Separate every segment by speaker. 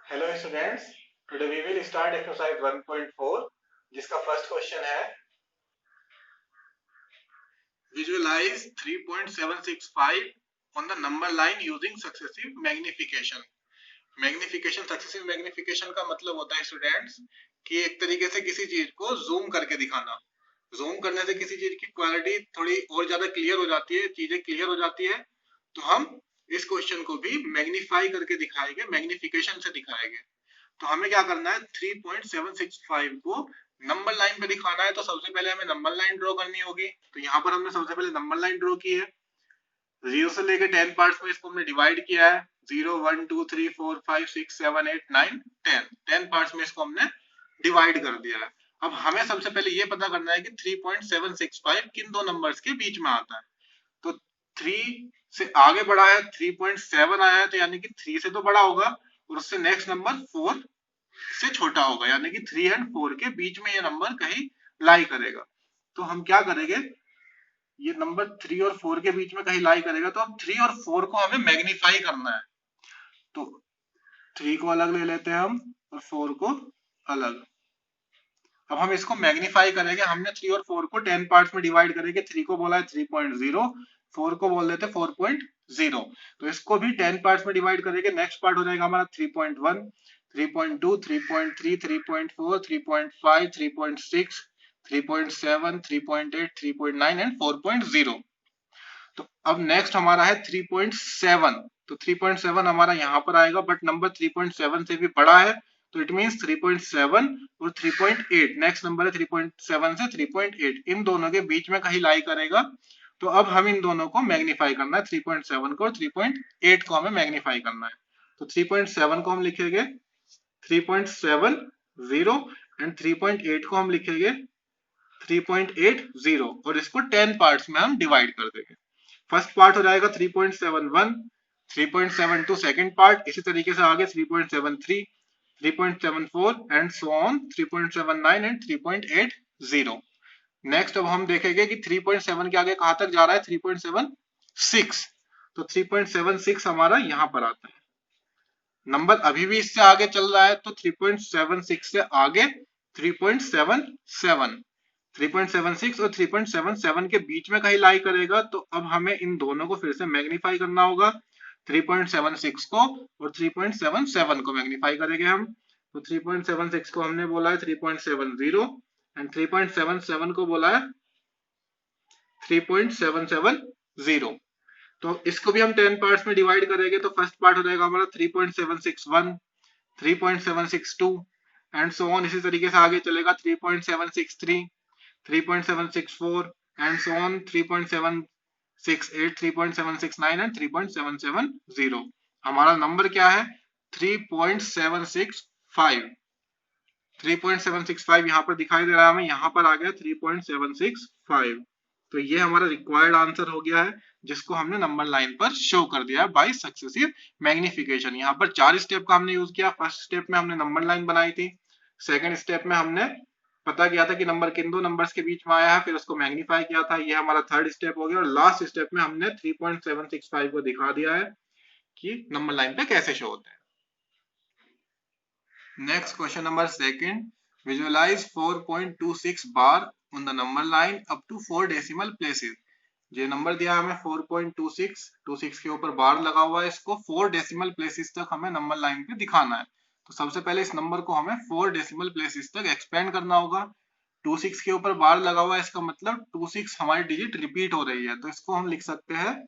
Speaker 1: Hello students, today we will start exercise 1.4 जिसका first question है visualize 3.765 on the number line using successive magnification. Magnification, successive magnification का मतलब होता है students कि एक तरीके से किसी चीज को जूम करके दिखाना। जूम करने से किसी चीज की क्वालिटी थोड़ी और ज्यादा क्लियर हो जाती है, चीजें क्लियर हो जाती है। तो हम इस क्वेश्चन को भी मैग्नीफाई करके दिखाएंगे, मैग्निफिकेशन से दिखाएंगे। तो हमें क्या करना है, 3.765 को नंबर लाइन पे दिखाना है। तो सबसे पहले हमें नंबर लाइन ड्रॉ करनी होगी। तो यहाँ पर हमने सबसे पहले नंबर लाइन ड्रॉ की है। 0 से लेकर 10 पार्ट्स में इसको हमने डिवाइड किया है। 0 1 2 3 4 5 6 7 8 9 10 पार्ट्स में इसको हमने डिवाइड कर दिया है। अब हमें सबसे पहले ये पता करना है कि 3.765 किन दो नंबर्स के बीच में आता है। तो 3 से आगे बढ़ा है, 3.7 आया है, तो यानी कि 3 से तो बड़ा होगा और उससे नेक्स्ट नंबर 4 से छोटा होगा, यानी कि 3 एंड 4 के बीच में ये नंबर कहीं लाई करेगा। तो हम क्या करेंगे, ये नंबर 3 और 4 के बीच में कहीं लाई करेगा। तो अब 3 और 4 को हमें मैग्नीफाई करना है। तो 3 को अलग ले लेते हैं हम और 4 को अलग। अब हम इसको मैग्नीफाई करेंगे। हमने 3 और 4 को 10 पार्ट्स में डिवाइड करेंगे। 3 को बोला है 3.0, 4 को बोल देते 4.0। तो इसको भी 10 पार्ट्स में डिवाइड करेंगे। नेक्स्ट पार्ट हो जाएगा हमारा 3.1, 3.2, 3.3, 3.4, 3.5, 3.6, 3.7, 3.8, 3.9 एंड 4.0। तो अब नेक्स्ट हमारा है 3.7। तो 3.7 हमारा यहाँ पर आएगा, बट नंबर 3.7 से भी बड़ा है। तो इट मींस 3.7 और 3.8, नेक्स्ट नंबर है 3.7 से 3.8, इन दोनों के बीच में कहीं लाई करेगा। तो अब हम इन दोनों को मैग्नीफाई करना है, 3.7 को और 3.8 को हमें मैग्नीफाई करना है। तो 3.7 को हम लिखेंगे 3.70 एंड 3.8 को हम लिखेंगे 3.80 और इसको 10 पार्ट्स में हम डिवाइड कर देंगे। फर्स्ट पार्ट हो जाएगा 3.71, 3.72 सेकंड पार्ट, इसी तरीके से आगे 3.73, 3.74 and so on 3.79 and 3.80। Next अब हम देखेंगे कि 3.7 के आगे कहां तक जा रहा है, 3.76। तो 3.76 हमारा यहां पर आता है। नंबर अभी भी इससे आगे चल रहा है, तो 3.76 से आगे 3.77, 3.76 और 3.77 के बीच में कहीं लाई करेगा। तो अब हमें इन दोनों को फिर से मैग्नीफाई करना होगा। 3.76 को और 3.77 को मैग्नीफाई करेंगे हम। तो 3.76 को हमने बोला है 3.70 एंड 3.77 को बोला है 3.770। तो इसको भी हम 10 पार्ट्स में डिवाइड करेंगे। तो फर्स्ट पार्ट हो जाएगा हमारा 3.761, 3.762 एंड सो ऑन, इसी तरीके से आगे चलेगा 3.763, 3.764 and so on, 3.768, 3.769 and 3.770। हमारा नंबर क्या है, 3.765। 3.765 यहाँ पर दिखाई दे रहा है हमें, यहाँ पर आ गया 3.765। तो ये हमारा रिक्वायर्ड आंसर हो गया है, जिसको हमने नंबर लाइन पर शो कर दिया है बाय सक्सेसिव मैग्निफिकेशन। यहाँ पर 4 स्टेप का हमने यूज किया। फर्स्ट स्टेप में हमने नंबर लाइन बनाई थी। सेकंड स्टेप में हमने पता किया था कि नंबर किन दो नंबर्स के बीच में आया है, फिर उसको मैग्नीफाई किया था। ये हमारा थर्ड स्टेप हो गया। और लास्ट स्टेप में हमने 3.765 को दिखा दिया है कि नंबर लाइन पे कैसे शो होता है। Next question number second, visualize 4.26 bar on the number line up to 4 decimal places। ये नंबर दिया हमें 4.26, 26 के ऊपर बार लगा हुआ है, इसको 4 डेसिमल प्लेसेस तक हमें नंबर लाइन पे दिखाना है। तो सबसे पहले इस नंबर को हमें 4 डेसिमल प्लेसेस तक एक्सपेंड करना होगा। 26 के ऊपर बार लगा हुआ है, इसका मतलब 26 हमारी डिजिट रिपीट हो रही है। तो इसको हम लिख सकते हैं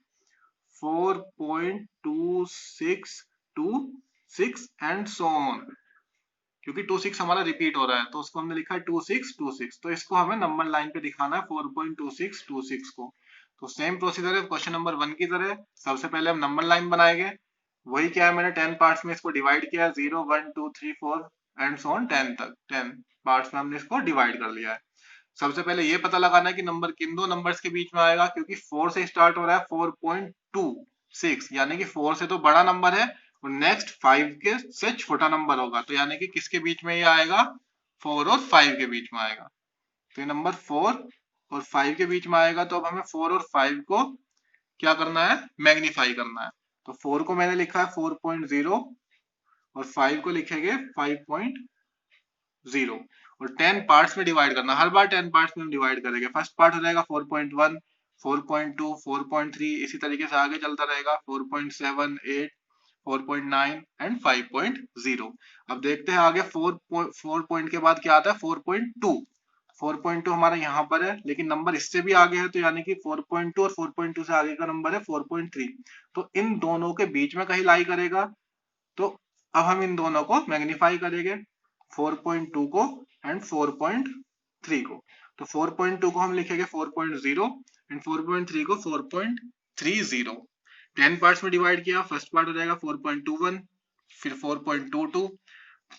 Speaker 1: 4.2626 एंड सो ऑन, क्योंकि 26 हमारा रिपीट हो रहा है। तो उसको हमने लिखा है 2626। तो इसको हमें नंबर लाइन पे दिखाना है 4.2626 को। तो सेम प्रोसीजर है क्वेश्चन नंबर 1 की तरह। सबसे पहले हम नंबर लाइन बनाएंगे। वही क्या है, मैंने 10 पार्ट्स में इसको डिवाइड किया है, 0 1 2 3 4 एंड सो ऑन 10 तक। 10 पार्ट्स में हमने इसको डिवाइड कर लिया है। सबसे पहले ये पता लगाना है कि नंबर किन दो नंबर्स के बीच में आएगा, क्योंकि 4 से स्टार्ट हो रहा है। 4.26 यानी कि 4 से तो बड़ा नंबर है और नेक्स्ट 5 के से छोटा नंबर होगा। तो यानी कि किसके बीच में ये आएगा, 4 और 5 के बीच में आएगा। तो ये नंबर 4 और 5 के बीच में आएगा। तो अब हमें 4 और 5 को क्या करना है, मैग्नीफाई करना है। तो 4 को मैंने लिखा है 4.0, और 5 को लिखेंगे 5.0 और 10 पार्ट्स में डिवाइड करना, हर बार 10 पार्ट्स में डिवाइड करेंगे। फर्स्ट पार्ट हो जाएगा 4.1, 4.2, 4.3, इसी तरीके से आगे चलता रहेगा 4.7, 8, 4.9 एंड 5.0। अब देखते हैं आगे 4 पॉइंट के बाद क्या आता है 4.2। 4.2 हमारा यहाँ पर है, लेकिन नंबर इससे भी आगे है, तो यानी कि 4.2 और 4.2 से आगे का नंबर है 4.3। तो इन दोनों के बीच में कहीं लाई करेगा। तो अब हम इन दोनों को मैग्नीफाई करेंगे, 4.2 को एंड 4.3 को। तो 4.2 को हम लिखेंगे 4.0 एंड 4.3 को 4.30। 10 पार्ट्स में डिवाइड किया, फर्स्ट पार्ट हो जाएगा 4.21, फिर 4.22,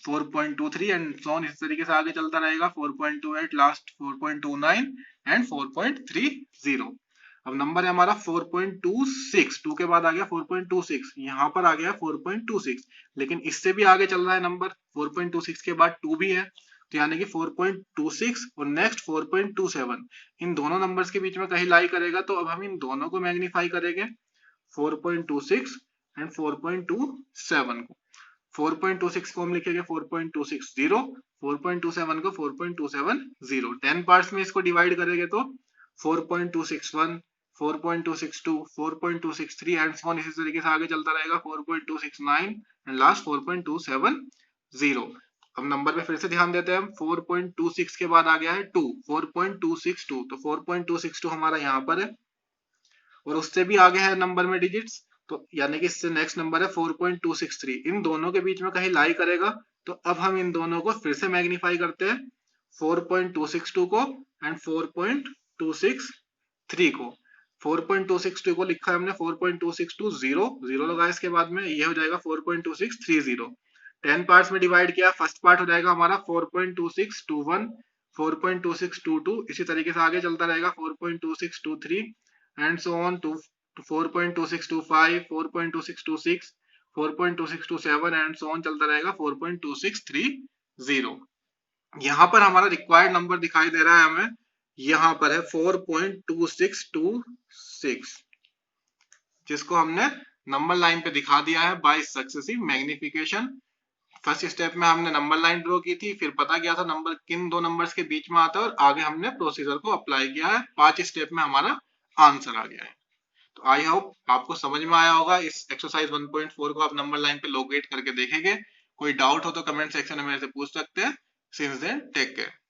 Speaker 1: 4.23 एंड सो ऑन, इस तरीके से आगे चलता रहेगा 4.28, लास्ट 4.29 एंड 4.30। अब नंबर है हमारा 4.26, 2 के बाद आ गया 4.26, यहाँ पर आ गया 4.26, लेकिन इससे भी आगे चल रहा है नंबर, 4.26 के बाद 2 भी है, तो यानी कि 4.26 और नेक्स्ट 4.27, इन दोनों नंबर्स के बीच में कहीं लाई करेगा। तो अब हम इन दोनों को मैग्नीफाई करेंगे, 4.26 एंड 4.27 को। 4.26 को हम लिखेंगे 4.260, 4.27 को 4.270। 10 पार्ट्स में इसको डिवाइड करेंगे तो 4.261, 4.262, 4.263 एंड सो ऑन, इसी तरीके से आगे चलता रहेगा 4.269 एंड लास्ट 4.270। अब नंबर पे फिर से ध्यान देते हैं हम, 4.26 के बाद आ गया है 2, 4.262, तो 4.262 हमारा यहाँ पर है और उससे भी आगे है नंबर में डिजिट्स, तो यानी कि इससे नेक्स्ट नंबर है 4.263। इन दोनों के बीच में कहीं लाई करेगा। तो अब हम इन दोनों को फिर से मैग्नीफाई करते हैं, 4.262 को एंड 4.263 को। 4.262 को लिखा है हमने 4.262, 0 लगाया इसके बाद में, ये हो जाएगा 4.2630। 10 पार्ट्स में डिवाइड किया, फर्स्ट पार्ट हो जाएगा हमारा 4.2621, 4.2622, इसी तरीके से आगे चलता रहेगा 4.2623 and so on to 4.2625, 4.2626, 4.2627 and so on चलता रहेगा 4.2630। यहाँ पर हमारा रिक्वायर्ड नंबर दिखाई दे रहा है हमें, यहाँ पर है 4.2626, जिसको हमने नंबर लाइन पे दिखा दिया है by successive magnification. First step में हमने नंबर लाइन ड्रॉ की थी, फिर पता किया था नंबर किन दो नंबर्स के बीच में आता है और आगे हमने प्रोसीजर को अप्लाई किया है। 5 स्टेप में हमारा आंसर आ गया है। तो आई होप आपको समझ में आया होगा। इस एक्सरसाइज 1.4 को आप नंबर लाइन पे लोकेट करके देखेंगे। कोई डाउट हो तो कमेंट सेक्शन में मेरे से पूछ सकते हैं। Since then take care.